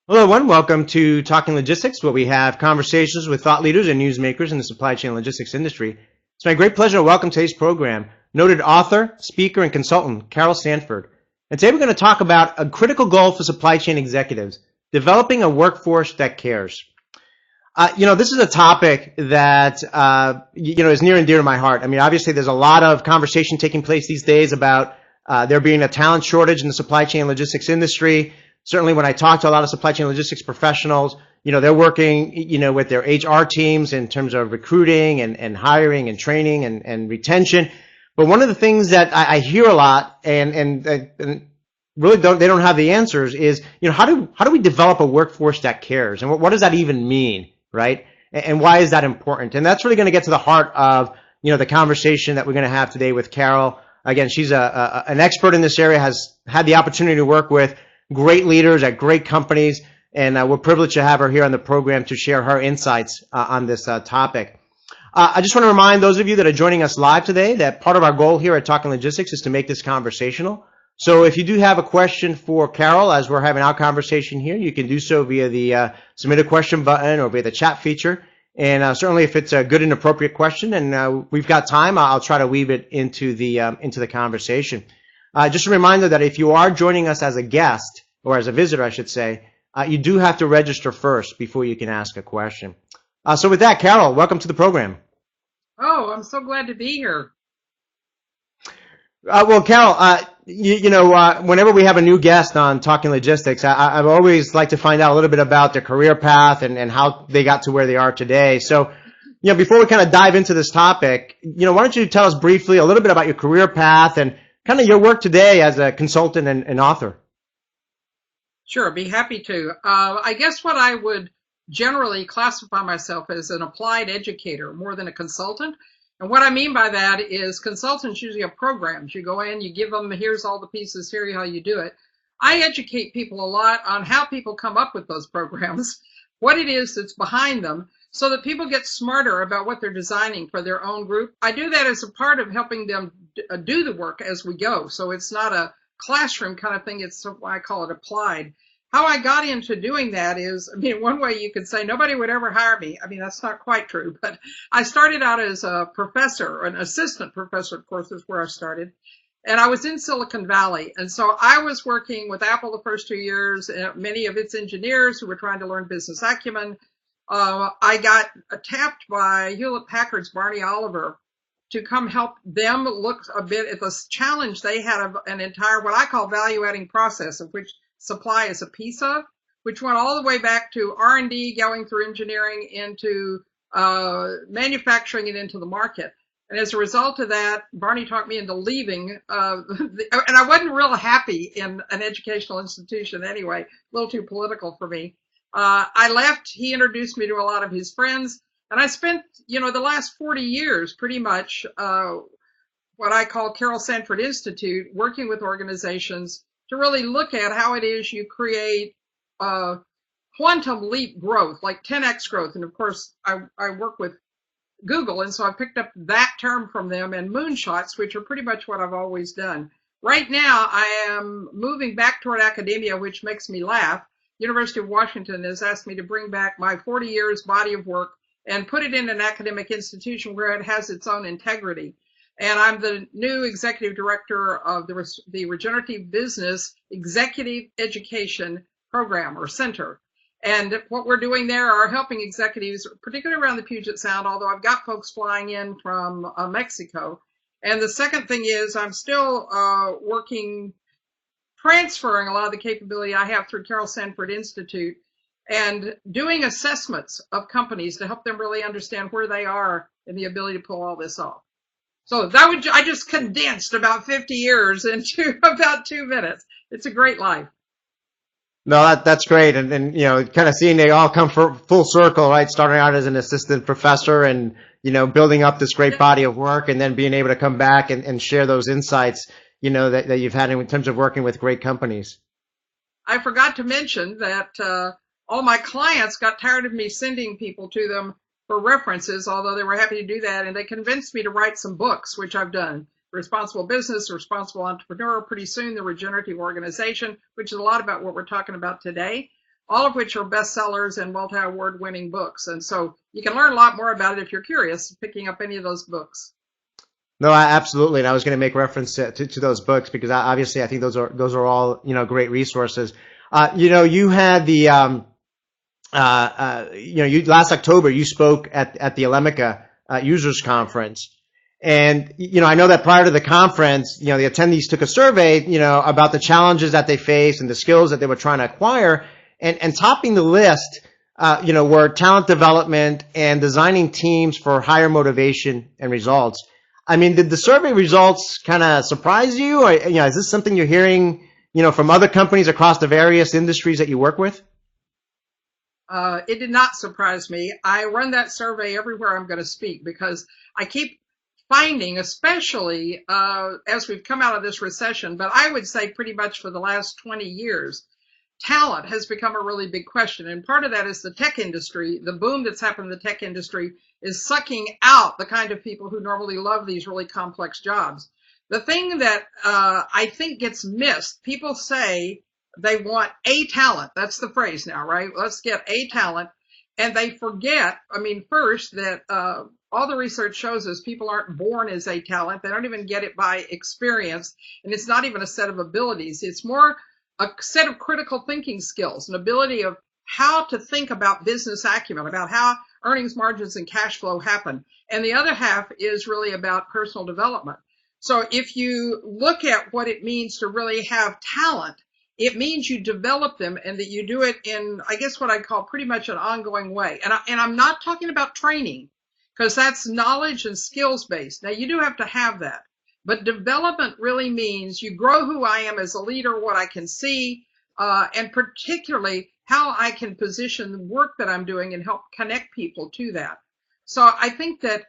Hello, everyone. Welcome to Talking Logistics, where we have conversations with thought leaders and newsmakers in the supply chain logistics industry. It's my great pleasure to welcome today's program noted author, speaker, and consultant, Carol Sanford. And today we're going to talk about a critical goal for supply chain executives, developing a workforce that cares. This is a topic that, is near and dear to my heart. I mean, obviously there's a lot of conversation taking place these days about there being a talent shortage in the supply chain logistics industry. Certainly when I talk to a lot of supply chain logistics professionals, they're working, with their HR teams in terms of recruiting and hiring and training and retention. But one of the things that I hear a lot and really they don't have the answers is, how do we develop a workforce that cares? And what does that even mean, right? And why is that important? And that's really going to get to the heart of, the conversation that we're going to have today with Carol. Again, she's an expert in this area, has had the opportunity to work with great leaders at great companies, and we're privileged to have her here on the program to share her insights on this topic. I just want to remind those of you that are joining us live today that part of our goal here at Talking Logistics is to make this conversational. So if you do have a question for Carol as we're having our conversation here, you can do so via the submit a question button or via the chat feature. And certainly if it's a good and appropriate question and we've got time, I'll try to weave it into the conversation. Just a reminder that if you are joining us as a guest, or as a visitor, I should say, you do have to register first before you can ask a question. So with that, Carol, welcome to the program. Oh, I'm so glad to be here. Well, Carol, whenever we have a new guest on Talking Logistics, I've always liked to find out a little bit about their career path and how they got to where they are today. So, before we kind of dive into this topic, why don't you tell us briefly a little bit about your career path and kind of your work today as a consultant and author. Sure, be happy to. I guess what I would generally classify myself as an applied educator more than a consultant. And what I mean by that is consultants usually have programs. You go in, you give them, here's all the pieces, here's how you do it. I educate people a lot on how people come up with those programs, what it is that's behind them, so that people get smarter about what they're designing for their own group. I do that as a part of helping them do the work as we go. So it's not a classroom kind of thing. It's why I call it applied. How I got into doing that is, one way you could say nobody would ever hire me. That's not quite true, but I started out as a professor, an assistant professor, of course, is where I started. And I was in Silicon Valley. And so I was working with Apple the first 2 years, many of its engineers who were trying to learn business acumen. I got tapped by Hewlett Packard's Barney Oliver to come help them look a bit at the challenge they had of an entire, what I call value-adding process, of which supply is a piece of, which went all the way back to R&D, going through engineering into manufacturing and into the market. And as a result of that, Barney talked me into leaving, and I wasn't real happy in an educational institution anyway, a little too political for me. I left, he introduced me to a lot of his friends, and I spent, the last 40 years pretty much what I call Carol Sanford Institute, working with organizations to really look at how it is you create quantum leap growth, like 10x growth. And of course, I work with Google, and so I picked up that term from them, and moonshots, which are pretty much what I've always done. Right now, I am moving back toward academia, which makes me laugh. University of Washington has asked me to bring back my 40 years body of work and put it in an academic institution where it has its own integrity. And I'm the new executive director of the Regenerative Business Executive Education Program, or Center. And what we're doing there are helping executives, particularly around the Puget Sound, although I've got folks flying in from Mexico. And the second thing is I'm still transferring a lot of the capability I have through Carol Sanford Institute and doing assessments of companies to help them really understand where they are in the ability to pull all this off. So I just condensed about 50 years into about 2 minutes. It's a great life. No, that's great. And kind of seeing they all come full circle, right? Starting out as an assistant professor and, building up this great body of work and then being able to come back and share those insights, that you've had in terms of working with great companies. I forgot to mention that all my clients got tired of me sending people to them for references, although they were happy to do that. And they convinced me to write some books, which I've done. Responsible Business, Responsible Entrepreneur, pretty soon the Regenerative Organization, which is a lot about what we're talking about today. all of which are bestsellers and multi-award winning books. And so you can learn a lot more about it if you're curious, picking up any of those books. No, absolutely. And I was going to make reference to those books because obviously I think those are all, great resources. You had the, last October you spoke at the Alemica Users Conference. And, I know that prior to the conference, the attendees took a survey, about the challenges that they faced and the skills that they were trying to acquire. And topping the list, were talent development and designing teams for higher motivation and results. I mean, did the survey results kind of surprise you? Or, is this something you're hearing, from other companies across the various industries that you work with? It did not surprise me. I run that survey everywhere I'm going to speak because I keep finding, especially as we've come out of this recession, but I would say pretty much for the last 20 years, talent has become a really big question. And part of that is the tech industry. The boom that's happened in the tech industry is sucking out the kind of people who normally love these really complex jobs. The thing that I think gets missed, people say they want a talent. That's the phrase now, right? Let's get a talent. And they forget, first that all the research shows us people aren't born as a talent. They don't even get it by experience. And it's not even a set of abilities. It's more a set of critical thinking skills, an ability of how to think about business acumen, about how earnings margins and cash flow happen. And the other half is really about personal development. So if you look at what it means to really have talent, it means you develop them and that you do it in, I guess, what I call pretty much an ongoing way. And I'm not talking about training because that's knowledge and skills based. Now you do have to have that. But development really means you grow who I am as a leader, what I can see, and particularly how I can position the work that I'm doing and help connect people to that. So I think that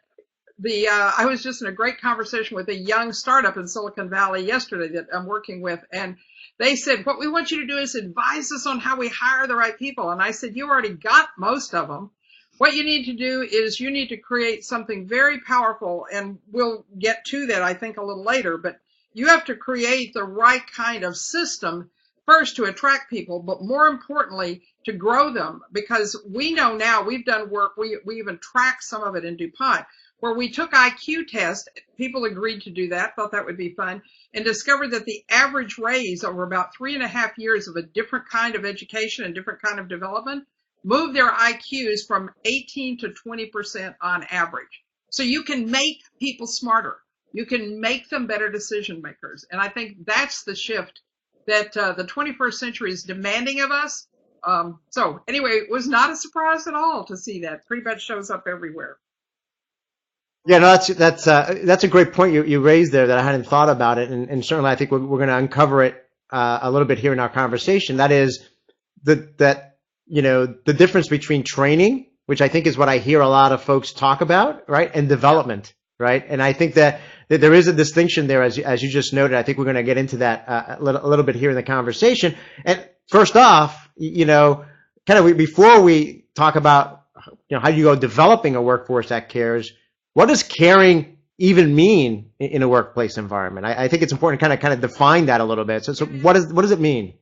I was just in a great conversation with a young startup in Silicon Valley yesterday that I'm working with, and they said, what we want you to do is advise us on how we hire the right people. And I said, you already got most of them. What you need to do is you need to create something very powerful, and we'll get to that, I think, a little later, but you have to create the right kind of system first to attract people, but more importantly, to grow them, because we know now, we've done work, we even tracked some of it in DuPont, where we took IQ tests, people agreed to do that, thought that would be fun, and discovered that the average raise over about 3.5 years of a different kind of education and different kind of development move their IQs from 18 to 20% on average. So you can make people smarter. You can make them better decision makers. And I think that's the shift that the 21st century is demanding of us. So anyway, it was not a surprise at all to see that. Pretty much shows up everywhere. Yeah, no, that's a great point you raised there that I hadn't thought about it. And certainly I think we're going to uncover it a little bit here in our conversation. That is the difference between training, which I think is what I hear a lot of folks talk about, right, and development, right? And I think that there is a distinction there, as you just noted. I think we're going to get into that a little bit here in the conversation. And first off, before we talk about how you go developing a workforce that cares, what does caring even mean in a workplace environment? I think it's important to kind of define that a little bit. So what does it mean?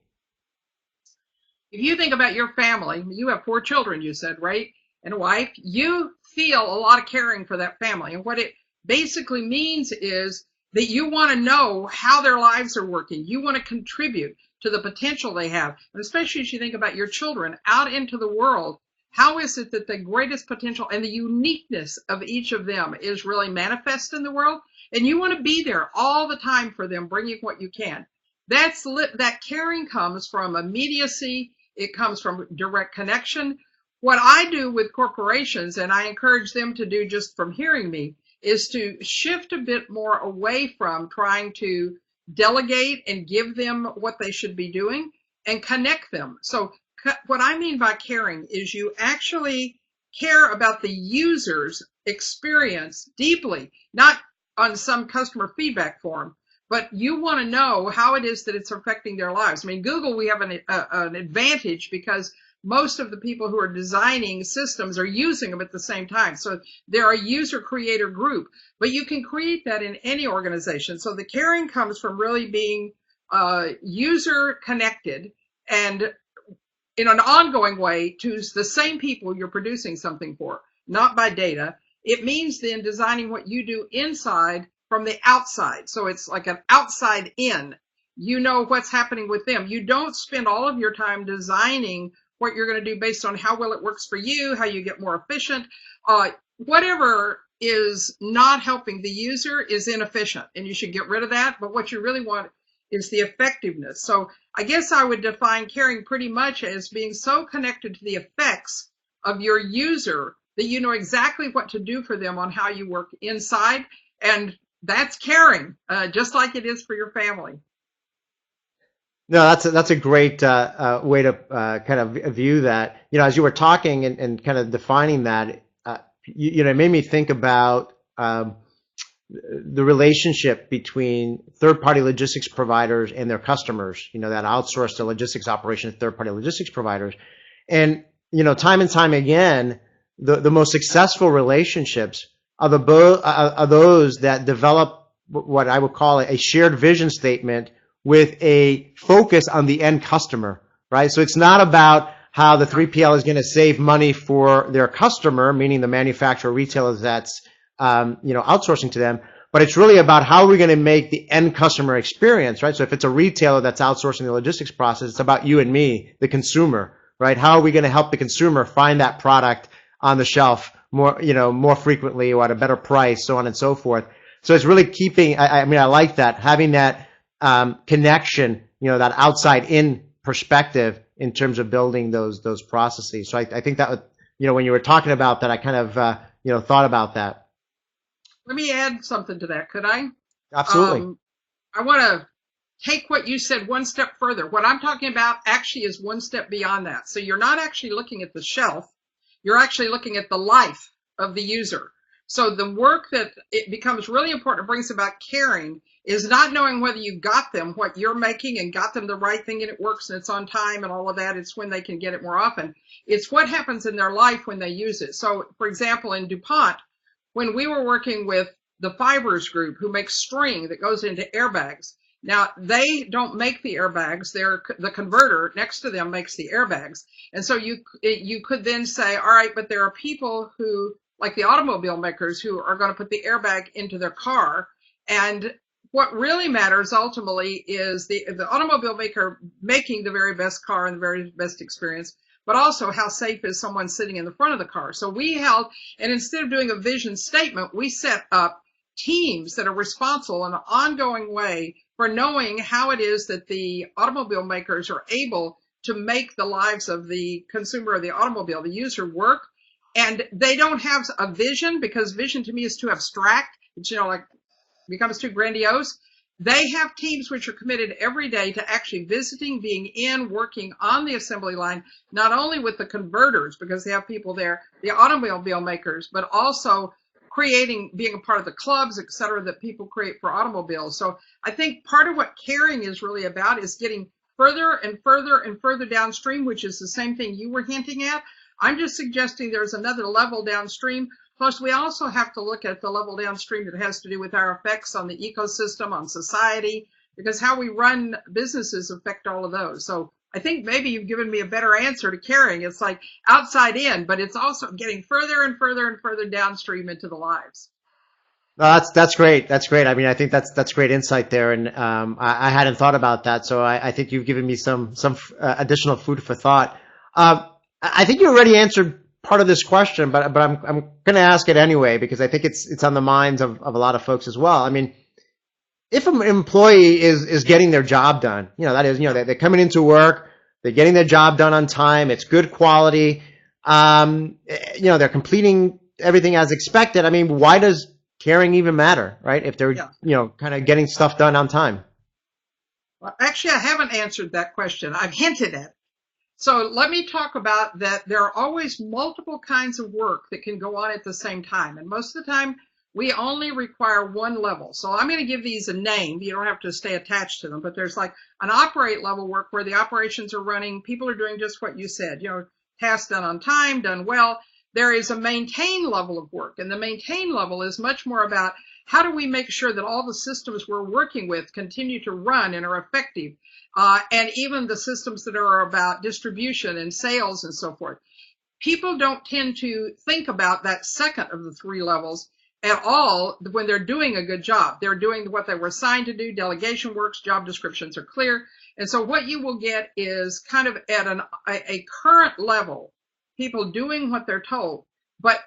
If you think about your family, you have 4 children, you said, right? And a wife, you feel a lot of caring for that family. And what it basically means is that you want to know how their lives are working. You want to contribute to the potential they have. And especially as you think about your children out into the world, how is it that the greatest potential and the uniqueness of each of them is really manifest in the world? And you want to be there all the time for them, bringing what you can. That caring comes from immediacy. It comes from direct connection. What I do with corporations, and I encourage them to do just from hearing me, is to shift a bit more away from trying to delegate and give them what they should be doing and connect them. So what I mean by caring is you actually care about the user's experience deeply, not on some customer feedback form, but you want to know how it is that it's affecting their lives. Google, we have an advantage because most of the people who are designing systems are using them at the same time. So they're a user creator group, but you can create that in any organization. So the caring comes from really being user connected and in an ongoing way to the same people you're producing something for, not by data. It means then designing what you do inside from the outside. So it's like an outside in. You know what's happening with them. You don't spend all of your time designing what you're going to do based on how well it works for you, how you get more efficient. Whatever is not helping the user is inefficient, and you should get rid of that. But what you really want is the effectiveness. So I guess I would define caring pretty much as being so connected to the effects of your user that you know exactly what to do for them on how you work inside. And that's caring, just like it is for your family. No, that's a great way to kind of view that. You know, as you were talking and kind of defining that, you know, it made me think about the relationship between third-party logistics providers and their customers, you know, that outsource the logistics operation to third-party logistics providers. And, you know, time and time again, the most successful relationships are those that develop what I would call a shared vision statement with a focus on the end customer, right? So it's not about how the 3PL is going to save money for their customer, meaning the manufacturer, retailer that's you know, outsourcing to them, but it's really about how we're going to make the end customer experience, right? So if it's a retailer that's outsourcing the logistics process, it's about you and me, the consumer, right? How are we going to help the consumer find that product on the shelf more, you know, more frequently or at a better price, so on and so forth. So it's really keeping, I mean, I like that, having that connection, you know, that outside in perspective in terms of building those processes. So I think that, you know, when you were talking about that, I kind of, you know, thought about that. Let me add something to that, could I? Absolutely. I want to take what you said one step further. What I'm talking about actually is one step beyond that. So you're not actually looking at the shelf. You're actually looking at the life of the user. So the work that it becomes really important, brings about caring, is not knowing whether you got them what you're making and got them the right thing and it works and it's on time and all of that. It's when they can get it more often. It's what happens in their life when they use it. So, for example, in DuPont, when we were working with the Fibers group who makes string that goes into airbags. Now, they don't make the airbags. The converter next to them makes the airbags. And so you could then say, all right, but there are people who, like the automobile makers, who are going to put the airbag into their car. And what really matters ultimately is the automobile maker making the very best car and the very best experience, but also how safe is someone sitting in the front of the car. So we held, and instead of doing a vision statement, we set up teams that are responsible in an ongoing way for knowing how it is that the automobile makers are able to make the lives of the consumer of the automobile, the user, work. And they don't have a vision, because vision to me is too abstract. It's, you know, like becomes too grandiose. They have teams which are committed every day to actually visiting, being in, working on the assembly line, not only with the converters, because they have people there, the automobile makers, but also creating, being a part of the clubs, et cetera, that people create for automobiles. So I think part of what caring is really about is getting further and further and further downstream, which is the same thing you were hinting at. I'm just suggesting there's another level downstream. Plus, we also have to look at the level downstream that has to do with our effects on the ecosystem, on society, because how we run businesses affect all of those. So I think maybe you've given me a better answer to caring. It's like outside in, but it's also getting further and further and further downstream into the lives. No, that's great. That's great. I mean, I think that's great insight there, and I hadn't thought about that. So I think you've given me some additional food for thought. I think you already answered part of this question, but I'm going to ask it anyway, because I think it's on the minds of a lot of folks as well. I mean, if an employee is getting their job done, you know, that is, you know, they're coming into work, they're getting their job done on time, it's good quality, you know, they're completing everything as expected. I mean, why does caring even matter, right? If they're, you know, kind of getting stuff done on time. Well, actually, I haven't answered that question. I've hinted at it. So let me talk about that. There are always multiple kinds of work that can go on at the same time. And most of the time, we only require one level. So I'm going to give these a name. You don't have to stay attached to them. But there's like an operate level work where the operations are running. People are doing just what you said. You know, tasks done on time, done well. There is a maintain level of work. And the maintain level is much more about how do we make sure that all the systems we're working with continue to run and are effective? And even the systems that are about distribution and sales and so forth. People don't tend to think about that second of the three levels at all when they're doing a good job. They're doing what they were assigned to do. Delegation works, job descriptions are clear. And so what you will get is kind of at a current level, people doing what they're told. But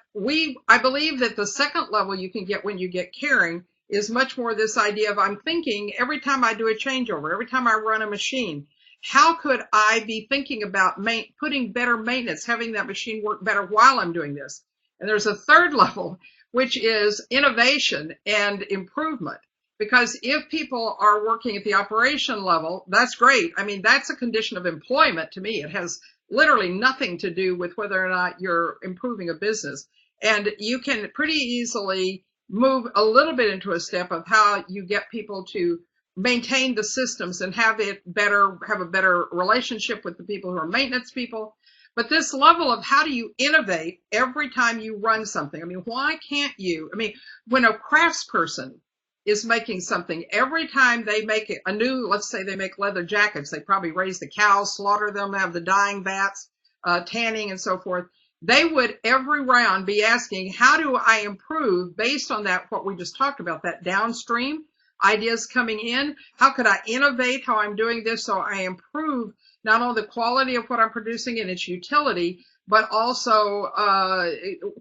I believe that the second level you can get when you get caring is much more this idea of I'm thinking every time I do a changeover, every time I run a machine, how could I be thinking about putting better maintenance, having that machine work better while I'm doing this? And there's a third level, which is innovation and improvement. Because if people are working at the operation level, that's great. I mean, that's a condition of employment to me. It has literally nothing to do with whether or not you're improving a business. And you can pretty easily move a little bit into a step of how you get people to maintain the systems and have a better relationship with the people who are maintenance people. But this level of how do you innovate every time you run something? I mean, why can't you? I mean, when a craftsperson is making something, every time they make a new, let's say they make leather jackets, they probably raise the cows, slaughter them, have the dyeing vats, tanning and so forth. They would every round be asking, how do I improve based on that, what we just talked about, that downstream ideas coming in? How could I innovate how I'm doing this so I improve not only the quality of what I'm producing and its utility, but also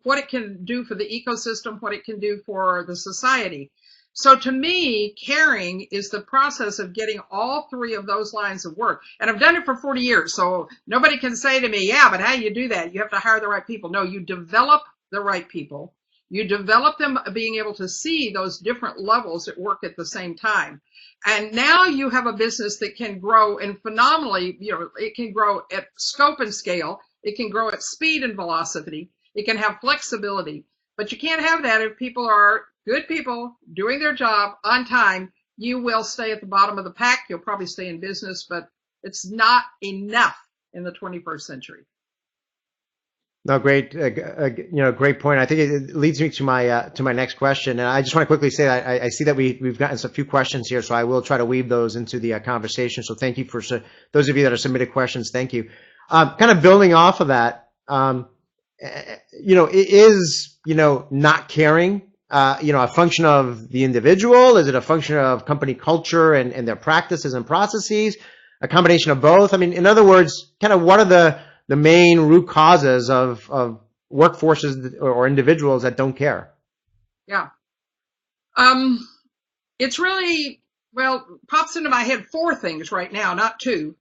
what it can do for the ecosystem, what it can do for the society. So to me, caring is the process of getting all three of those lines of work. And I've done it for 40 years, so nobody can say to me, yeah, but how do you do that? You have to hire the right people. No, you develop the right people. You develop them being able to see those different levels at work at the same time. And now you have a business that can grow and phenomenally, it can grow at scope and scale. It can grow at speed and velocity. It can have flexibility. But you can't have that if people are good people doing their job on time. You will stay at the bottom of the pack. You'll probably stay in business, but it's not enough in the 21st century. No, great, great point. I think it leads me to my next question, and I just want to quickly say that I see that we've gotten a few questions here, so I will try to weave those into the conversation. So thank you for those of you that are submitted questions. Thank you. Kind of building off of that, it is not caring. A function of the individual? Is it a function of company culture and their practices and processes? A combination of both? I mean, in other words, kind of what are the main root causes of workforces or individuals that don't care? Yeah. It's really, pops into my head four things right now, not two.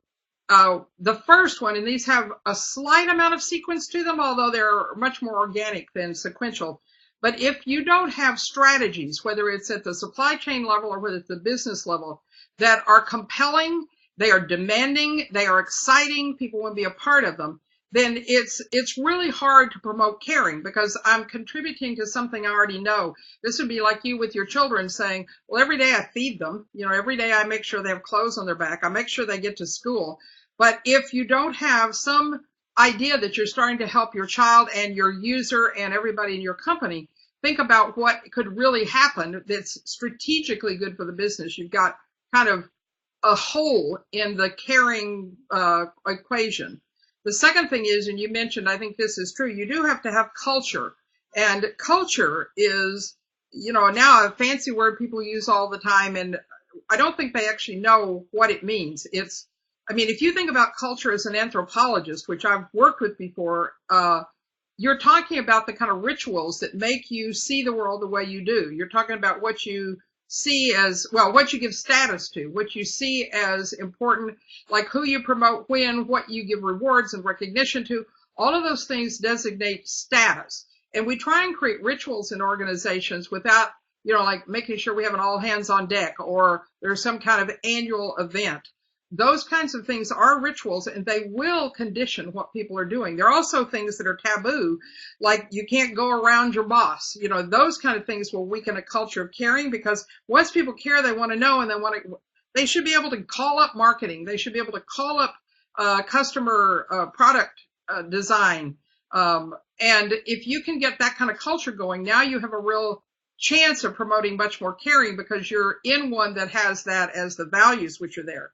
The first one, and these have a slight amount of sequence to them, although they're much more organic than sequential. But if you don't have strategies, whether it's at the supply chain level or whether it's the business level, that are compelling, they are demanding, they are exciting, people want to be a part of them, then it's really hard to promote caring because I'm contributing to something I already know. This would be like you with your children saying, well, every day I feed them, every day I make sure they have clothes on their back, I make sure they get to school. But if you don't have some idea that you're starting to help your child and your user and everybody in your company, think about what could really happen that's strategically good for the business. You've got kind of a hole in the caring equation. The second thing is, and you mentioned, I think this is true, you do have to have culture. And culture is, now a fancy word people use all the time, and I don't think they actually know what it means. If you think about culture as an anthropologist, which I've worked with before, you're talking about the kind of rituals that make you see the world the way you do. You're talking about what you see as, what you give status to, what you see as important, like who you promote when, what you give rewards and recognition to. All of those things designate status. And we try and create rituals in organizations without, like making sure we have an all hands on deck or there's some kind of annual event. Those kinds of things are rituals and they will condition what people are doing. There are also things that are taboo, like you can't go around your boss. Those kind of things will weaken a culture of caring because once people care, they want to know and they should be able to call up marketing. They should be able to call up customer product design. And if you can get that kind of culture going, now you have a real chance of promoting much more caring because you're in one that has that as the values which are there.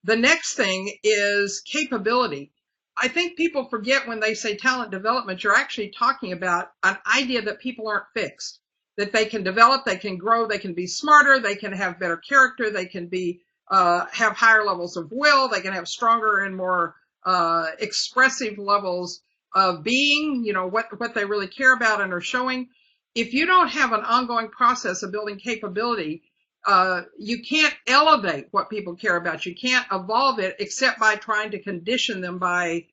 The next thing is capability. I think people forget when they say talent development, you're actually talking about an idea that people aren't fixed, that they can develop, they can grow, they can be smarter, they can have better character, they can be have higher levels of will, they can have stronger and more expressive levels of being, what they really care about and are showing. If you don't have an ongoing process of building capability, you can't elevate what people care about. You can't evolve it except by trying to condition them by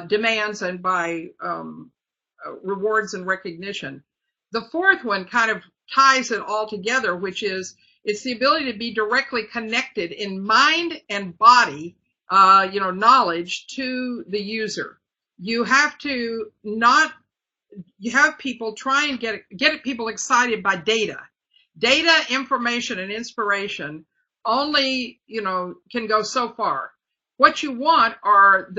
demands and by rewards and recognition. The fourth one kind of ties it all together, which is it's the ability to be directly connected in mind and body, knowledge to the user. You have to you have people try and get people excited by data. Data, information, and inspiration only, can go so far. What you want are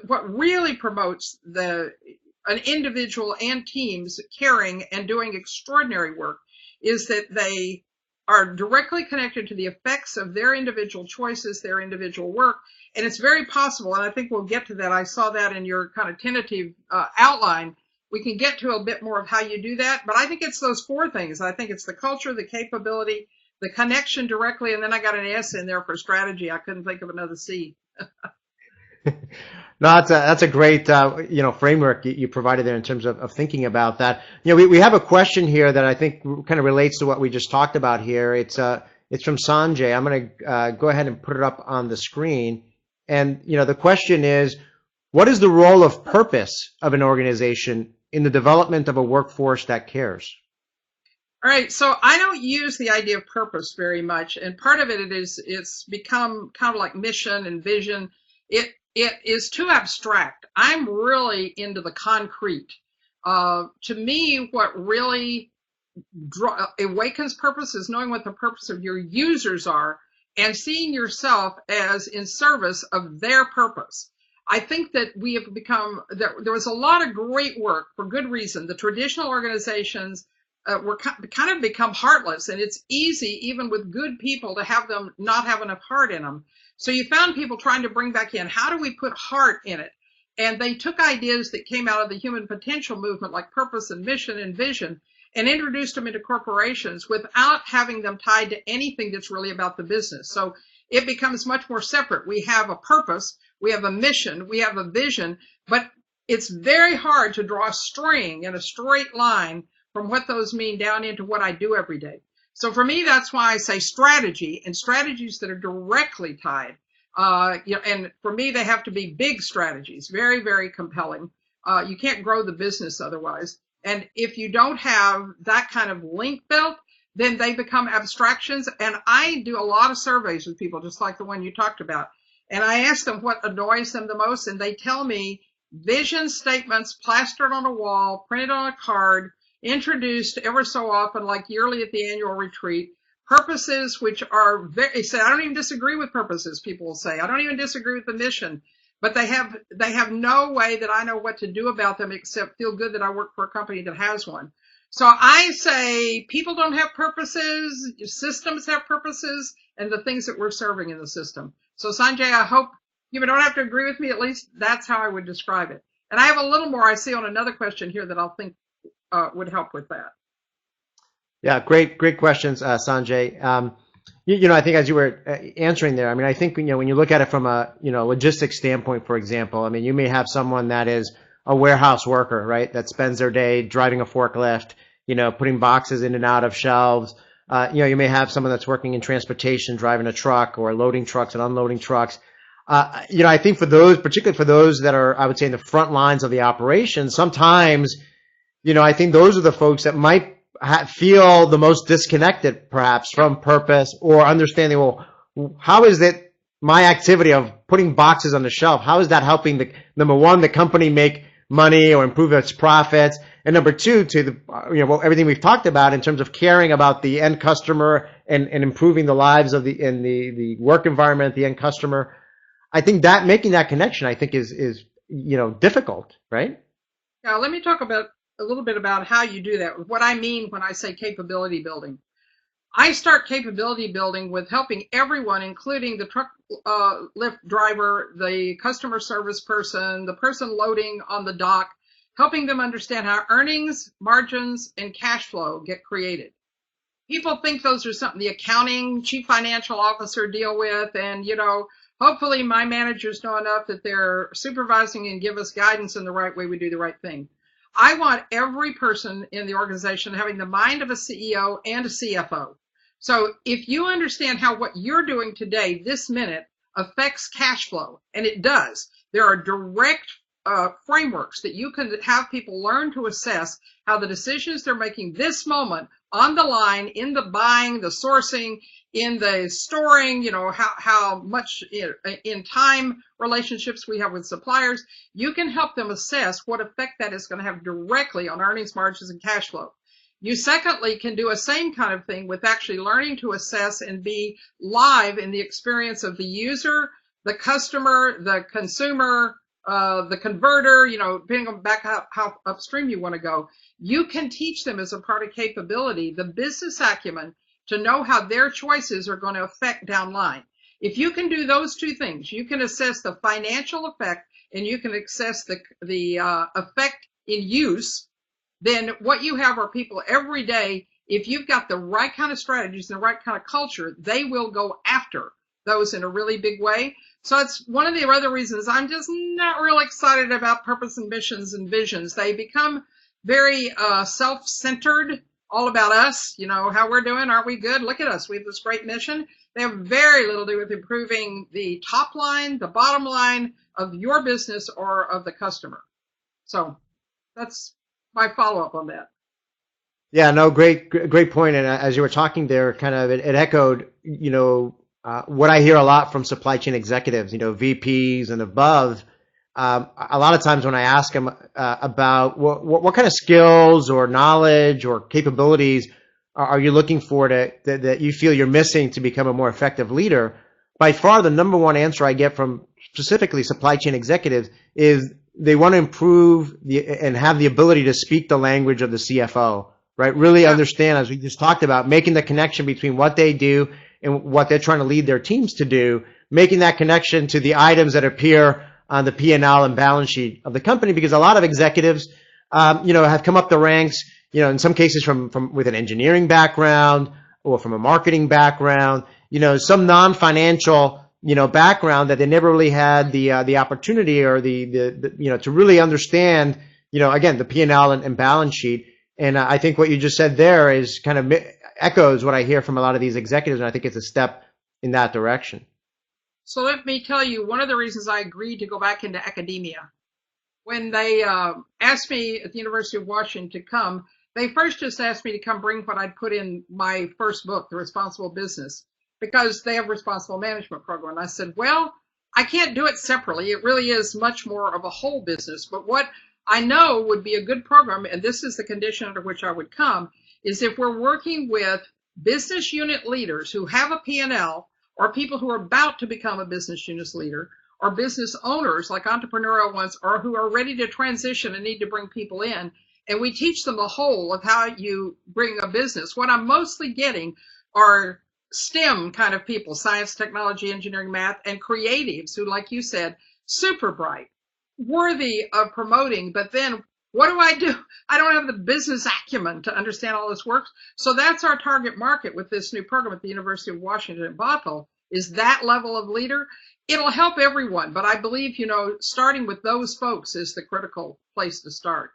what really promotes an individual and teams caring and doing extraordinary work is that they are directly connected to the effects of their individual choices, their individual work. And it's very possible, and I think we'll get to that. I saw that in your kind of tentative outline. We can get to a bit more of how you do that, but I think it's those four things. I think it's the culture, the capability, the connection directly, and then I got an S in there for strategy. I couldn't think of another C. No, that's a great framework you provided there in terms of thinking about that. We have a question here that I think kind of relates to what we just talked about here. It's from Sanjay. I'm going to go ahead and put it up on the screen. And the question is, what is the role of purpose of an organization in the development of a workforce that cares? All right, so I don't use the idea of purpose very much, and part of it's become kind of like mission and vision. It is too abstract. I'm really into the concrete. To me, what really awakens purpose is knowing what the purpose of your users are and seeing yourself as in service of their purpose. I think that we have there was a lot of great work for good reason. The traditional organizations were kind of become heartless, and it's easy, even with good people, to have them not have enough heart in them. So you found people trying to bring back in, how do we put heart in it? And they took ideas that came out of the human potential movement, like purpose and mission and vision, and introduced them into corporations without having them tied to anything that's really about the business. So it becomes much more separate. We have a purpose, we have a mission, we have a vision, but it's very hard to draw a string in a straight line from what those mean down into what I do every day. So for me, that's why I say strategy, and strategies that are directly tied. And for me, they have to be big strategies, very, very compelling. You can't grow the business otherwise. And if you don't have that kind of link built, then they become abstractions. And I do a lot of surveys with people, just like the one you talked about. And I ask them what annoys them the most, and they tell me vision statements plastered on a wall, printed on a card, introduced ever so often, like yearly at the annual retreat, purposes which are very, say, I don't even disagree with purposes, people will say. I don't even disagree with the mission, but they have no way that I know what to do about them except feel good that I work for a company that has one. So I say people don't have purposes, systems have purposes, and the things that we're serving in the system. So Sanjay, I hope you don't have to agree with me, at least that's how I would describe it. And I have a little more I see on another question here that I'll think would help with that. Yeah, great questions, Sanjay. I think as you were answering there, I think when you look at it from a logistics standpoint, for example, you may have someone that is a warehouse worker, right, that spends their day driving a forklift, putting boxes in and out of shelves. You may have someone that's working in transportation, driving a truck or loading trucks and unloading trucks. I think particularly for those that are, I would say, in the front lines of the operation, sometimes I think those are the folks that might feel the most disconnected, perhaps, from purpose or understanding, well, how is it my activity of putting boxes on the shelf, how is that helping number one, the company make money or improve its profits, and number two, to everything we've talked about in terms of caring about the end customer and improving the lives of the work environment, the end customer. I think that making that connection, I think, is difficult, right? Now, let me talk about a little bit about how you do that. What I mean when I say capability building. I start capability building with helping everyone, including the truck lift driver, the customer service person, the person loading on the dock, helping them understand how earnings, margins, and cash flow get created. People think those are something the accounting chief financial officer deal with, and hopefully my managers know enough that they're supervising and give us guidance in the right way we do the right thing. I want every person in the organization having the mind of a CEO and a CFO. So if you understand how what you're doing today, this minute, affects cash flow, and it does, there are direct frameworks that you can have people learn to assess how the decisions they're making this moment on the line, in the buying, the sourcing, in the storing, how much in time relationships we have with suppliers. You can help them assess what effect that is going to have directly on earnings, margins, and cash flow. You secondly can do a same kind of thing with actually learning to assess and be live in the experience of the user, the customer, the consumer, the converter, depending on back how upstream you want to go. You can teach them as a part of capability the business acumen to know how their choices are going to affect downline. If you can do those two things, you can assess the financial effect and you can assess the effect in use. Then what you have are people every day, if you've got the right kind of strategies and the right kind of culture, they will go after those in a really big way. So it's one of the other reasons I'm just not real excited about purpose and missions and visions. They become very self-centered, all about us, how we're doing. Aren't we good? Look at us. We have this great mission. They have very little to do with improving the top line, the bottom line of your business or of the customer. So that's my follow-up on that. Yeah, no, great point. And as you were talking there, kind of it echoed, what I hear a lot from supply chain executives, VPs and above. A lot of times when I ask them about what kind of skills or knowledge or capabilities are you looking for that you feel you're missing to become a more effective leader, by far the number one answer I get from specifically supply chain executives is they want to improve and have the ability to speak the language of the CFO, right? Really understand, as we just talked about, making the connection between what they do and what they're trying to lead their teams to do, making that connection to the items that appear on the P&L and balance sheet of the company, because a lot of executives, have come up the ranks, in some cases from with an engineering background or from a marketing background, some non-financial background that they never really had the opportunity or the to really understand, again, the P&L and balance sheet. And I think what you just said there is kind of echoes what I hear from a lot of these executives, and I think it's a step in that direction. So let me tell you, one of the reasons I agreed to go back into academia, when they asked me at the University of Washington to come, they first just asked me to come bring what I'd put in my first book, The Responsible Business, because they have a responsible management program. And I said, well, I can't do it separately. It really is much more of a whole business. But what I know would be a good program, and this is the condition under which I would come, is if we're working with business unit leaders who have a P&L, or people who are about to become a business unit leader, or business owners like entrepreneurial ones, or who are ready to transition and need to bring people in, and we teach them the whole of how you bring a business. What I'm mostly getting are STEM kind of people, science, technology, engineering, math, and creatives who, like you said, super bright, worthy of promoting, but then what do I do? I don't have the business acumen to understand all this works. So that's our target market with this new program at the University of Washington at Bothell, is that level of leader. It'll help everyone, but I believe, starting with those folks is the critical place to start.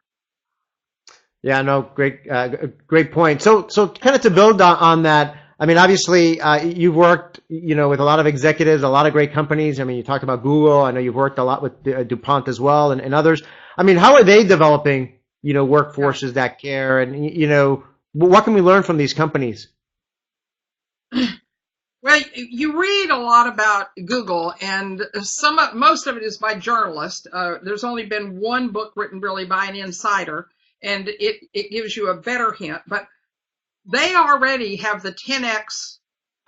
Yeah, no, great point. So kind of to build on that, I mean, obviously, you've worked, with a lot of executives, a lot of great companies. I mean, you talked about Google. I know you've worked a lot with DuPont as well and others. I mean, how are they developing, workforces that care? And, what can we learn from these companies? Well, you read a lot about Google, and most of it is by journalists. There's only been one book written really by an insider, and it gives you a better hint. But they already have the 10X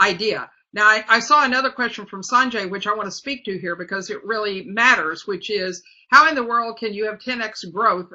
idea. Now, I saw another question from Sanjay, which I want to speak to here because it really matters, which is how in the world can you have 10x growth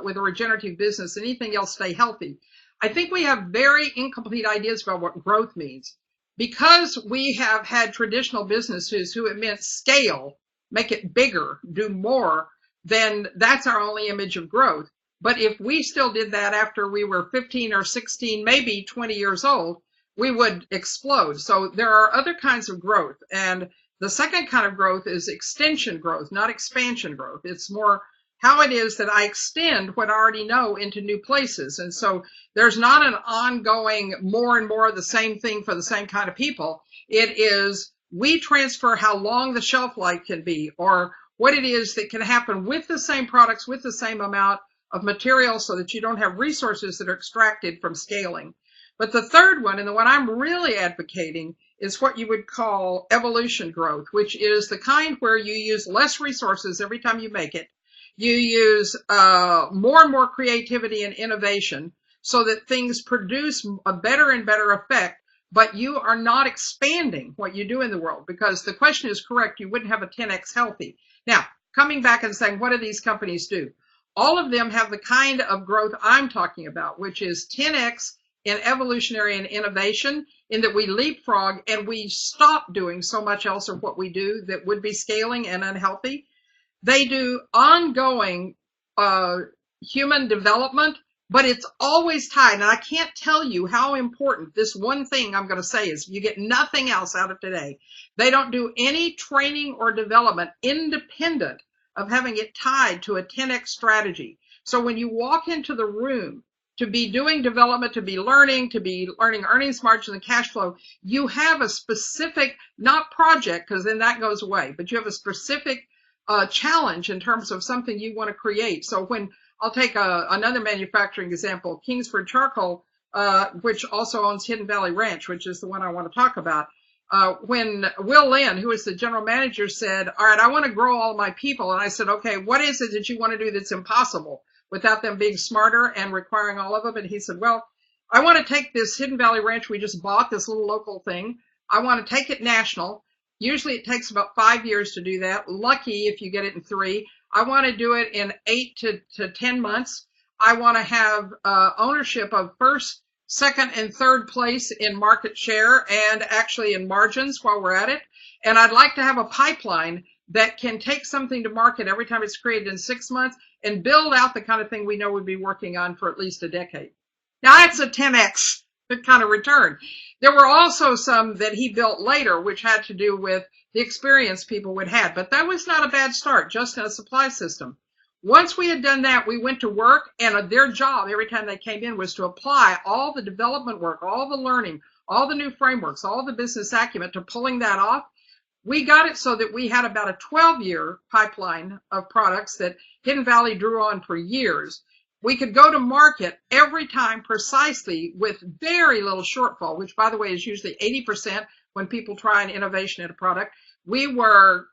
with a regenerative business and anything else stay healthy? I think we have very incomplete ideas about what growth means. Because we have had traditional businesses who it meant scale, make it bigger, do more, then that's our only image of growth. But if we still did that after we were 15 or 16, maybe 20 years old, we would explode. So there are other kinds of growth. And the second kind of growth is extension growth, not expansion growth. It's more how it is that I extend what I already know into new places. And so there's not an ongoing more and more of the same thing for the same kind of people. It is we transfer how long the shelf life can be or what it is that can happen with the same products, with the same amount of material so that you don't have resources that are extracted from scaling. But the third one, and the one I'm really advocating, is what you would call evolution growth, which is the kind where you use less resources every time you make it. You use more and more creativity and innovation so that things produce a better and better effect, but you are not expanding what you do in the world because the question is correct. You wouldn't have a 10x healthy. Now, coming back and saying, what do these companies do? All of them have the kind of growth I'm talking about, which is 10x in evolutionary and innovation, in that we leapfrog and we stop doing so much else of what we do that would be scaling and unhealthy. They do ongoing human development, but it's always tied. And I can't tell you how important this one thing I'm going to say is. You get nothing else out of today. They don't do any training or development independent of having it tied to a 10x strategy. So when you walk into the room, to be doing development, to be learning earnings margin and cash flow, you have a specific, not project, because then that goes away, but you have a specific challenge in terms of something you want to create. So when I'll take another manufacturing example, Kingsford Charcoal, which also owns Hidden Valley Ranch, which is the one I want to talk about. When Will Lynn, who is the general manager, said, all right, I want to grow all my people. And I said, okay, what is it that you want to do that's impossible without them being smarter and requiring all of them? And he said, well, I want to take this Hidden Valley Ranch we just bought, this little local thing. I want to take it national. Usually it takes about 5 years to do that. Lucky if you get it in 3. I want to do it in 8 to 10 months. I want to have ownership of first, second, and third place in market share and actually in margins while we're at it. And I'd like to have a pipeline that can take something to market every time it's created in 6 months and build out the kind of thing we know we'd be working on for at least a decade. Now that's a 10x kind of return. There were also some that he built later, which had to do with the experience people would have. But that was not a bad start, just in a supply system. Once we had done that, we went to work, and their job every time they came in was to apply all the development work, all the learning, all the new frameworks, all the business acumen to pulling that off. We got it so that we had about a 12-year pipeline of products that Hidden Valley drew on for years. We could go to market every time precisely with very little shortfall, which, by the way, is usually 80% when people try an innovation in a product. We were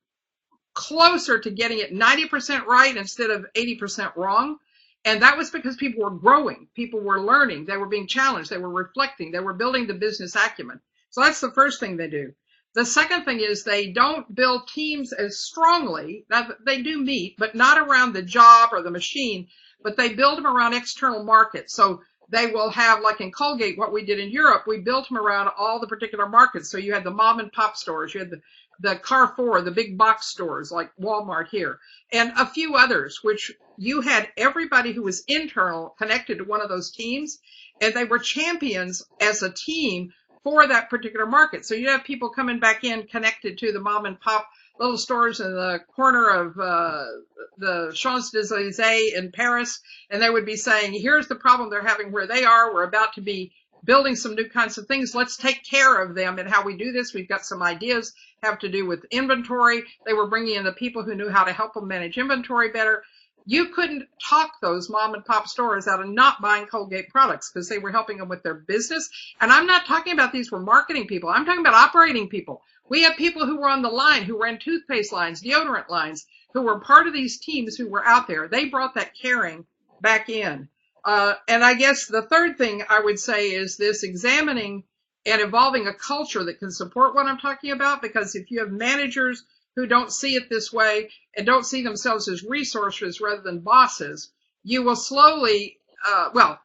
closer to getting it 90% right instead of 80% wrong. And that was because people were growing. People were learning. They were being challenged. They were reflecting. They were building the business acumen. So that's the first thing they do. The second thing is they don't build teams as strongly. Now, they do meet, but not around the job or the machine, but they build them around external markets. So they will have, like in Colgate, what we did in Europe, we built them around all the particular markets. So you had the mom and pop stores, you had the Carrefour, the big box stores like Walmart here, and a few others, which you had everybody who was internal connected to one of those teams, and they were champions as a team for that particular market. So you have people coming back in connected to the mom and pop little stores in the corner of the Champs-Élysées in Paris, and they would be saying, here's the problem they're having where they are. We're about to be building some new kinds of things. Let's take care of them. And how we do this, we've got some ideas have to do with inventory. They were bringing in the people who knew how to help them manage inventory better. You couldn't talk those mom and pop stores out of not buying Colgate products because they were helping them with their business. And I'm not talking about these were marketing people. I'm talking about operating people. We have people who were on the line, who ran toothpaste lines, deodorant lines, who were part of these teams who were out there. They brought that caring back in. And I guess the third thing I would say is this examining and evolving a culture that can support what I'm talking about. Because if you have managers who don't see it this way and don't see themselves as resources rather than bosses, you will slowly,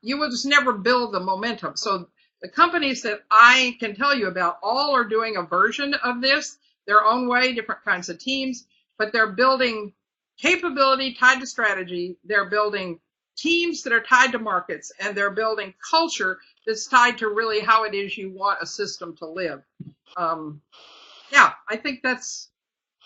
you will just never build the momentum. So the companies that I can tell you about all are doing a version of this, their own way, different kinds of teams, but they're building capability tied to strategy. They're building teams that are tied to markets, and they're building culture that's tied to really how it is you want a system to live. I think that's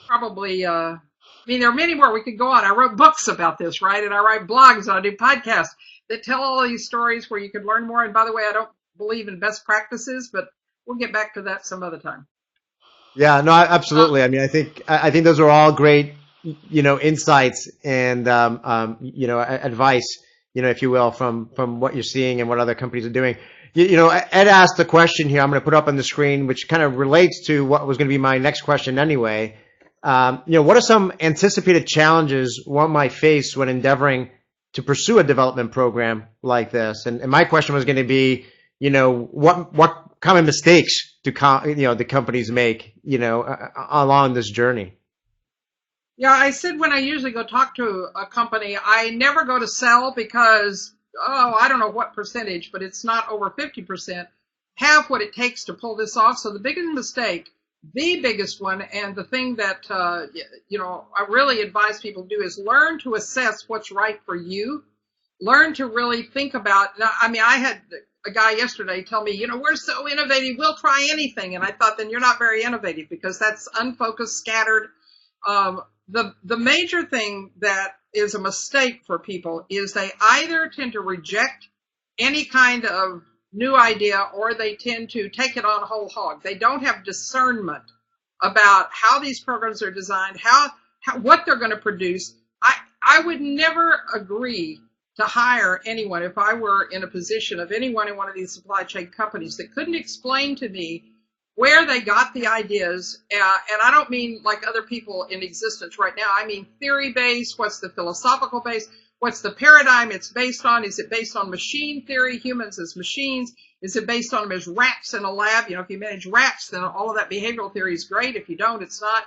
probably, there are many more we could go on. I wrote books about this, right? And I write blogs and I do podcasts that tell all of these stories where you can learn more. And by the way, I don't believe in best practices, but we'll get back to that some other time. Yeah, no, absolutely. I think those are all great, insights and, advice, if you will, from what you're seeing and what other companies are doing. Ed asked the question here I'm going to put up on the screen, which kind of relates to what was going to be my next question anyway. What are some anticipated challenges one might face when endeavoring to pursue a development program like this? And my question was going to be, what common mistakes do the companies make, along this journey? Yeah, I said when I usually go talk to a company, I never go to sell because, I don't know what percentage, but it's not over 50%, have what it takes to pull this off. So the biggest one, and the thing that, I really advise people to do is learn to assess what's right for you. Learn to really think about, I had a guy yesterday tell me, we're so innovative, we'll try anything. And I thought, then you're not very innovative, because that's unfocused, scattered. The major thing that is a mistake for people is they either tend to reject any kind of new idea, or they tend to take it on whole hog. They don't have discernment about how these programs are designed, what they're going to produce. I would never agree to hire anyone if I were in a position of anyone in one of these supply chain companies that couldn't explain to me where they got the ideas. And I don't mean like other people in existence right now. I mean theory-based. What's the philosophical base? What's the paradigm it's based on? Is it based on machine theory, humans as machines? Is it based on them as rats in a lab? If you manage rats, then all of that behavioral theory is great. If you don't, it's not.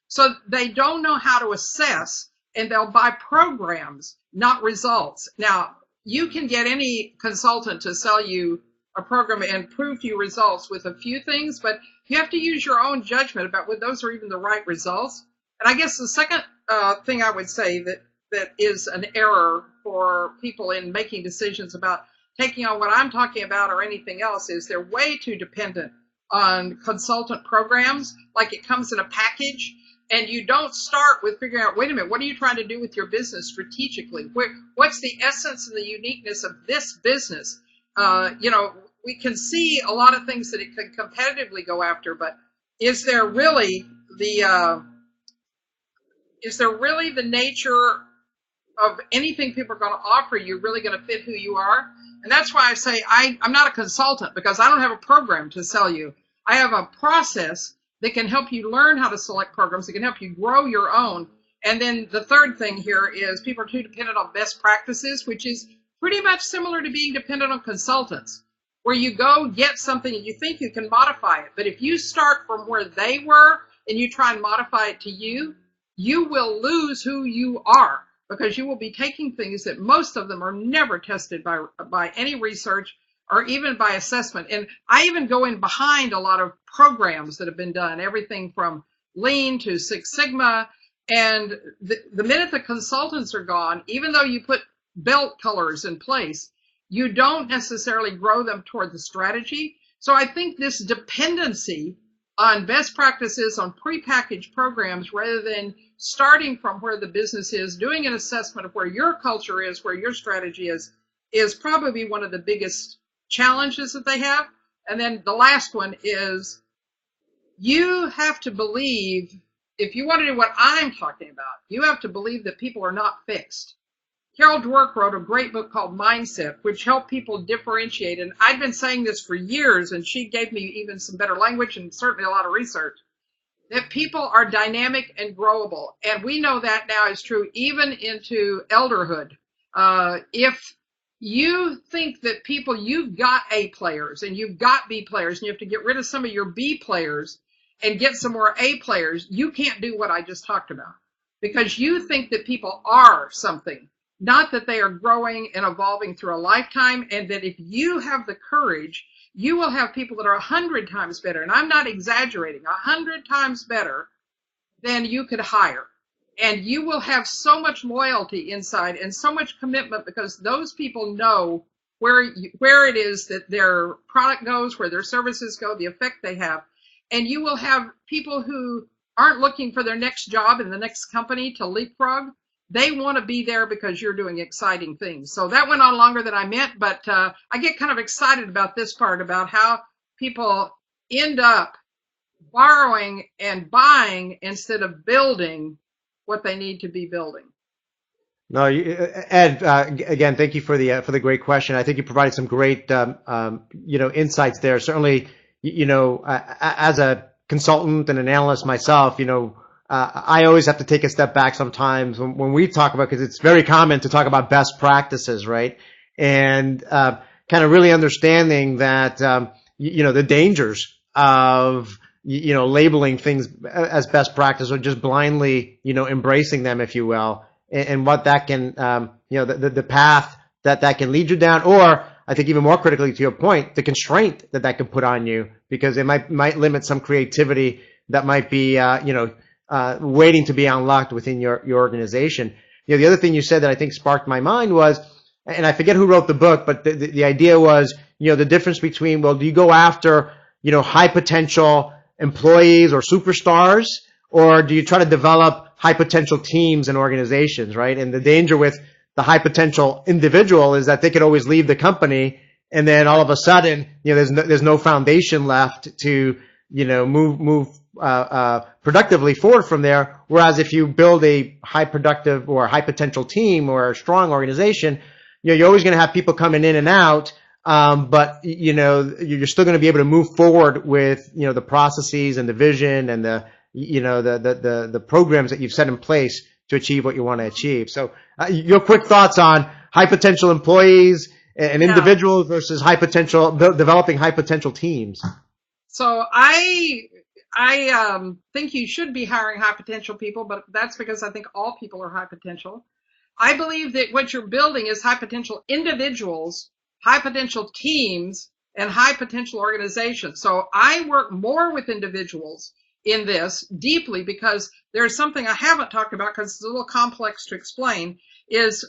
So they don't know how to assess, and they'll buy programs, not results. Now, you can get any consultant to sell you a program and prove to you results with a few things, but you have to use your own judgment about whether those are even the right results. And I guess the second thing I would say that is an error for people in making decisions about taking on what I'm talking about or anything else is they're way too dependent on consultant programs, like it comes in a package, and you don't start with figuring out, wait a minute, what are you trying to do with your business strategically? What's the essence and the uniqueness of this business? We can see a lot of things that it can competitively go after, but is there really the nature of anything people are going to offer you really going to fit who you are? And that's why I say I'm not a consultant, because I don't have a program to sell you. I have a process that can help you learn how to select programs, that can help you grow your own. And then the third thing here is people are too dependent on best practices, which is pretty much similar to being dependent on consultants, where you go get something and you think you can modify it. But if you start from where they were and you try and modify it to you, you will lose who you are, because you will be taking things that most of them are never tested by any research or even by assessment. And I even go in behind a lot of programs that have been done, everything from Lean to Six Sigma. And the minute the consultants are gone, even though you put belt colors in place, you don't necessarily grow them toward the strategy. So I think this dependency on best practices, on prepackaged programs, rather than starting from where the business is, doing an assessment of where your culture is, where your strategy is probably one of the biggest challenges that they have. And then the last one is, you have to believe, if you want to do what I'm talking about, you have to believe that people are not fixed. Carol Dweck wrote a great book called Mindset, which helped people differentiate. And I've been saying this for years, and she gave me even some better language and certainly a lot of research, that people are dynamic and growable. And we know that now is true even into elderhood. If You think that you've got A players and you've got B players and you have to get rid of some of your B players and get some more A players. You can't do what I just talked about because you think that people are something, not that they are growing and evolving through a lifetime, and that if you have the courage, you will have people that are 100 times better. And I'm not exaggerating, 100 times better than you could hire. And you will have so much loyalty inside and so much commitment because those people know where it is that their product goes, where their services go, the effect they have. And you will have people who aren't looking for their next job in the next company to leapfrog. They want to be there because you're doing exciting things. So that went on longer than I meant, but I get kind of excited about this part about how people end up borrowing and buying instead of building what they need to be building. No, Ed, again, thank you for the great question. I think you provided some great, insights there. Certainly, as a consultant and an analyst myself, I always have to take a step back sometimes when we talk about, because it's very common to talk about best practices, right? And kind of really understanding that, the dangers of labeling things as best practice or just blindly, embracing them, if you will, and what that can, the path that can lead you down, or I think even more critically to your point, the constraint that can put on you, because it might limit some creativity that might be, waiting to be unlocked within your organization. The other thing you said that I think sparked my mind was, and I forget who wrote the book, but the idea was, the difference between, well, do you go after, high potential employees or superstars, or do you try to develop high potential teams and organizations, right? And the danger with the high potential individual is that they could always leave the company, and then all of a sudden, there's no foundation left to, move productively forward from there. Whereas if you build a high productive or high potential team or a strong organization, you're always going to have people coming in and out. But you're still going to be able to move forward with, the processes and the vision and the programs that you've set in place to achieve what you want to achieve. So, your quick thoughts on high potential employees and individuals versus developing high potential teams. So I think you should be hiring high potential people, but that's because I think all people are high potential. I believe that what you're building is high potential individuals, high potential teams, and high potential organizations. So I work more with individuals in this deeply because there's something I haven't talked about because it's a little complex to explain, is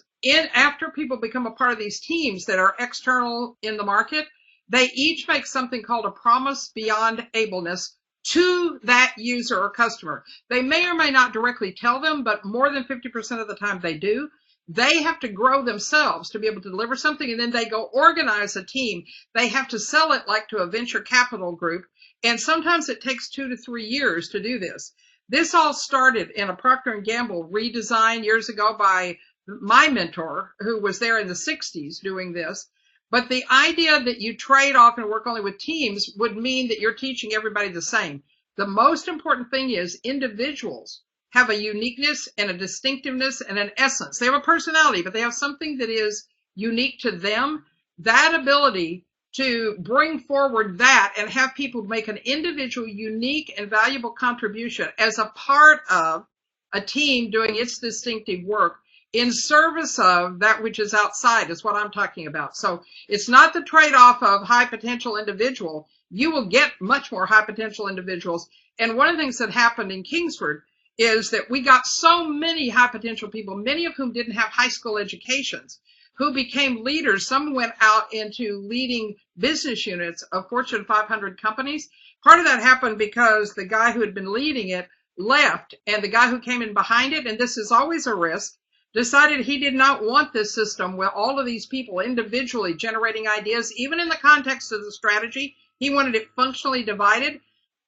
after people become a part of these teams that are external in the market, they each make something called a promise beyond ableness to that user or customer. They may or may not directly tell them, but more than 50% of the time they do. They have to grow themselves to be able to deliver something, and then they go organize a team. They have to sell it like to a venture capital group, and sometimes it takes 2 to 3 years to do this. This all started in a Procter & Gamble redesign years ago by my mentor, who was there in the 60s doing this. But the idea that you trade off and work only with teams would mean that you're teaching everybody the same. The most important thing is individuals have a uniqueness and a distinctiveness and an essence. They have a personality, but they have something that is unique to them. That ability to bring forward that and have people make an individual, unique, and valuable contribution as a part of a team doing its distinctive work in service of that which is outside is what I'm talking about. So it's not the trade-off of high potential individual. You will get much more high potential individuals. And one of the things that happened in Kingsford is that we got so many high potential people, many of whom didn't have high school educations, who became leaders. Some went out into leading business units of Fortune 500 companies. Part of that happened because the guy who had been leading it left, and the guy who came in behind it, and this is always a risk, decided he did not want this system where all of these people individually generating ideas, even in the context of the strategy. He wanted it functionally divided.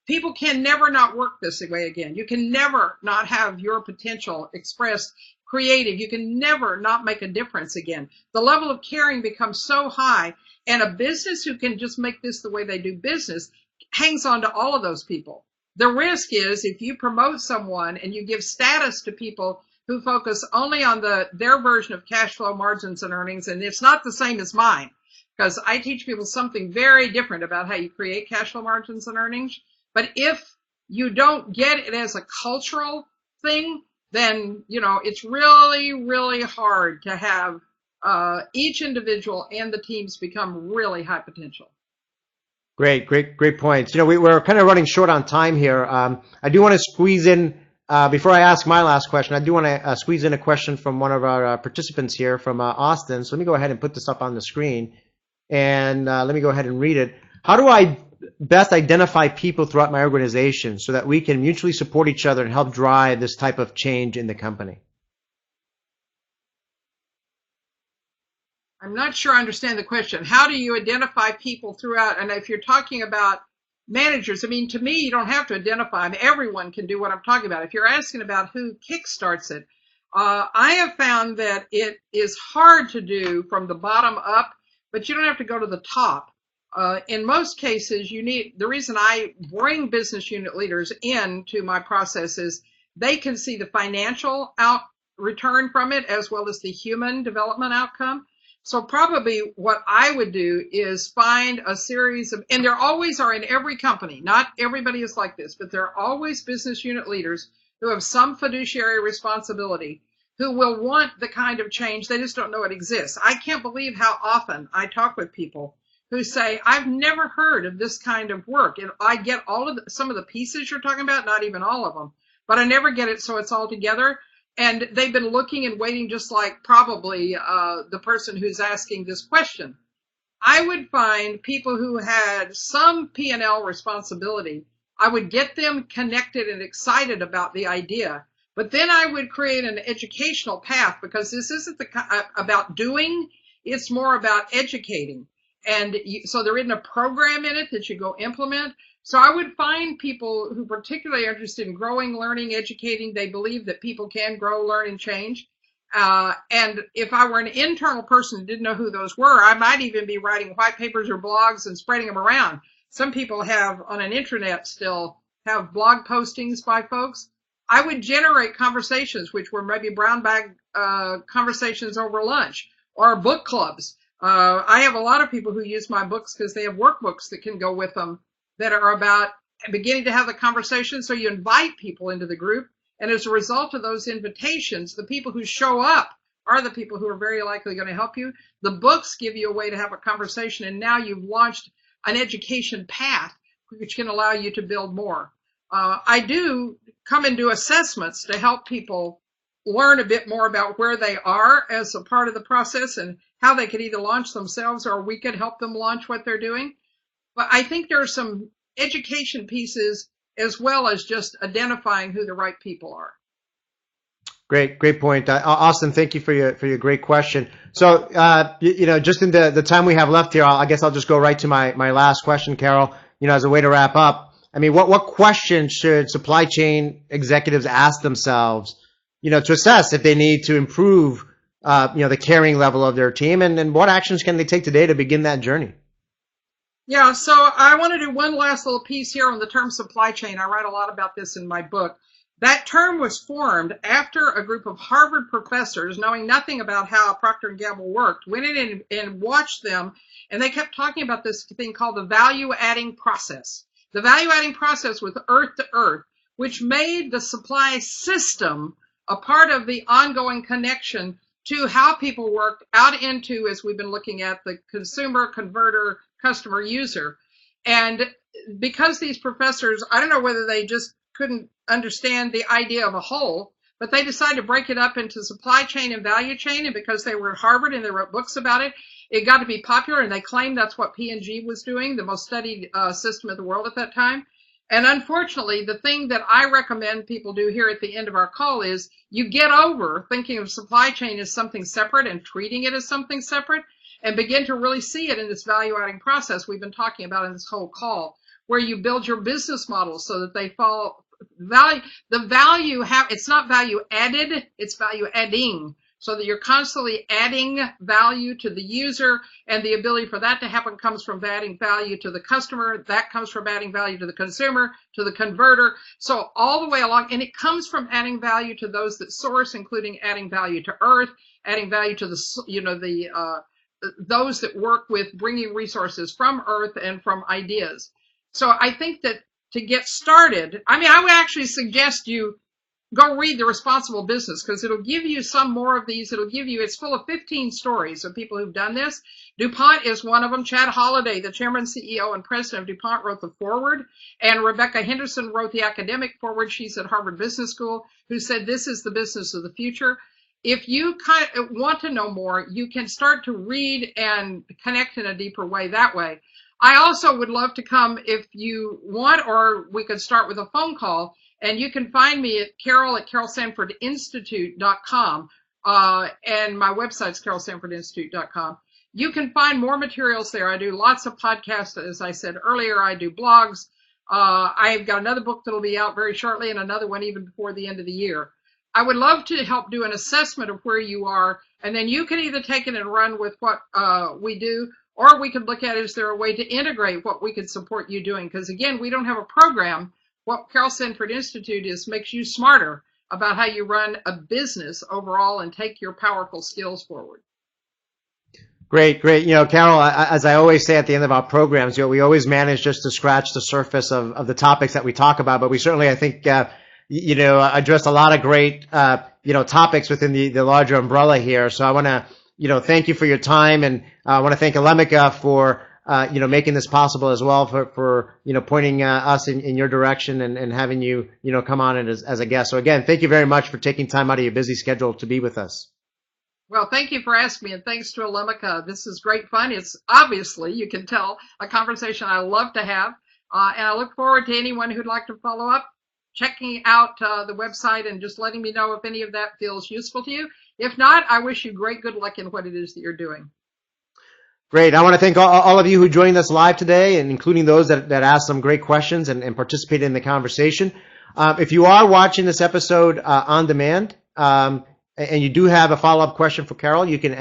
People can never not work this way again. You can never not have your potential expressed creative. You can never not make a difference again. The level of caring becomes so high, and a business who can just make this the way they do business hangs on to all of those people. The risk is if you promote someone and you give status to people who focus only on their version of cash flow, margins, and earnings. And it's not the same as mine, because I teach people something very different about how you create cash flow, margins, and earnings. But if you don't get it as a cultural thing, then, it's really, really hard to have each individual and the teams become really high potential. Great points. We're kind of running short on time here. I do want to squeeze in, before I ask my last question, I do want to squeeze in a question from one of our participants here from Austin. So let me go ahead and put this up on the screen, and let me go ahead and read it. How do I best identify people throughout my organization so that we can mutually support each other and help drive this type of change in the company? I'm not sure I understand the question. How do you identify people throughout? And if you're talking about managers, to me, you don't have to identify them. Everyone can do what I'm talking about. If you're asking about who kickstarts it, I have found that it is hard to do from the bottom up, but you don't have to go to the top. In most cases, the reason I bring business unit leaders into my process is they can see the financial return from it as well as the human development outcome. So probably what I would do is find a series of, and there always are in every company, not everybody is like this, but there are always business unit leaders who have some fiduciary responsibility, who will want the kind of change. They just don't know it exists. I can't believe how often I talk with people who say, I've never heard of this kind of work. And I get some of the pieces you're talking about, not even all of them, but I never get it so it's all together. And they've been looking and waiting, just like probably the person who's asking this question. I would find people who had some P&L responsibility. I would get them connected and excited about the idea. But then I would create an educational path, because this isn't about doing. It's more about educating. And so there isn't a program in it that you go implement. So I would find people who particularly are interested in growing, learning, educating. They believe that people can grow, learn, and change. And if I were an internal person who didn't know who those were, I might even be writing white papers or blogs and spreading them around. Some people have on an intranet still have blog postings by folks. I would generate conversations, which were maybe brown bag conversations over lunch, or book clubs. I have a lot of people who use my books because they have workbooks that can go with them that are about beginning to have the conversation. So you invite people into the group. And as a result of those invitations, the people who show up are the people who are very likely going to help you. The books give you a way to have a conversation. And now you've launched an education path, which can allow you to build more. I do come and do assessments to help people learn a bit more about where they are as a part of the process and how they could either launch themselves or we could help them launch what they're doing. But I think there are some education pieces as well as just identifying who the right people are. Great point. Austin, thank you for your great question. So, just in the time we have left here, I guess I'll just go right to my last question, Carol, as a way to wrap up. I mean, what questions should supply chain executives ask themselves, to assess if they need to improve, the caring level of their team, and what actions can they take today to begin that journey? Yeah, so I want to do one last little piece here on the term supply chain. I write a lot about this in my book. That term was formed after a group of Harvard professors, knowing nothing about how Procter & Gamble worked, went in and watched them, and they kept talking about this thing called the value-adding process. The value-adding process with earth to earth, which made the supply system a part of the ongoing connection to how people work out into, as we've been looking at, the consumer, converter, customer, user. And because these professors, I don't know whether they just couldn't understand the idea of a whole, but they decided to break it up into supply chain and value chain. And because they were at Harvard and they wrote books about it, it got to be popular. And they claimed that's what P&G was doing, the most studied system in the world at that time. And unfortunately, the thing that I recommend people do here at the end of our call is you get over thinking of supply chain as something separate and treating it as something separate, and begin to really see it in this value-adding process we've been talking about in this whole call, where you build your business models so that they follow value. It's not value added, it's value adding. so that you're constantly adding value to the user, and the ability for that to happen comes from adding value to the customer. That comes from adding value to the consumer, to the converter. So all the way along, and it comes from adding value to those that source, including adding value to Earth, adding value to those that work with bringing resources from Earth and from ideas. So I think that to get started, I would actually suggest you go read The Responsible Business, because it'll give you some more of these. It's full of 15 stories of people who've done this. DuPont is one of them. Chad Holliday, the chairman, CEO, and president of DuPont, wrote the foreword, and Rebecca Henderson wrote the academic foreword. She's at Harvard Business School, who said this is the business of the future. If you want to know more, you can start to read and connect in a deeper way that way. I also would love to come if you want, or we could start with a phone call. And you can find me at carol@carolsanfordinstitute.com, and my website's carolsanfordinstitute.com. You can find more materials there. I do lots of podcasts, as I said earlier. I do blogs. I've got another book that'll be out very shortly, and another one even before the end of the year. I would love to help do an assessment of where you are, and then you can either take it and run with what we do, or we could look at it, is there a way to integrate what we could support you doing? Because again, we don't have a program. What Carol Sanford Institute makes you smarter about how you run a business overall and take your powerful skills forward. Great. Carol, as I always say at the end of our programs, we always manage just to scratch the surface of the topics that we talk about, but we certainly, I think, addressed a lot of great, topics within the larger umbrella here. So I want to, thank you for your time, and I want to thank Alemika for making this possible as well, for pointing us in your direction and having you, come on as a guest. So again, thank you very much for taking time out of your busy schedule to be with us. Well, thank you for asking me, and thanks to Alemika. This is great fun. It's obviously, you can tell, a conversation I love to have, and I look forward to anyone who'd like to follow up, checking out the website and just letting me know if any of that feels useful to you. If not, I wish you great good luck in what it is that you're doing. Great. I want to thank all of you who joined us live today, and including those that asked some great questions and participated in the conversation. If you are watching this episode on demand, and you do have a follow-up question for Carol, you can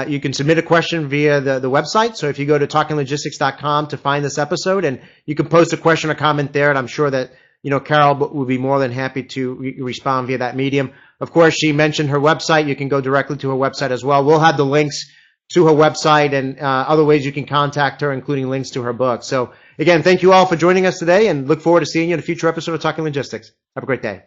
you can submit a question via the website. So if you go to talkinglogistics.com to find this episode, and you can post a question or comment there, and I'm sure that Carol will be more than happy to respond via that medium. Of course, she mentioned her website. You can go directly to her website as well. We'll have the links to her website and other ways you can contact her, including links to her book. So again, thank you all for joining us today, and look forward to seeing you in a future episode of Talking Logistics. Have a great day.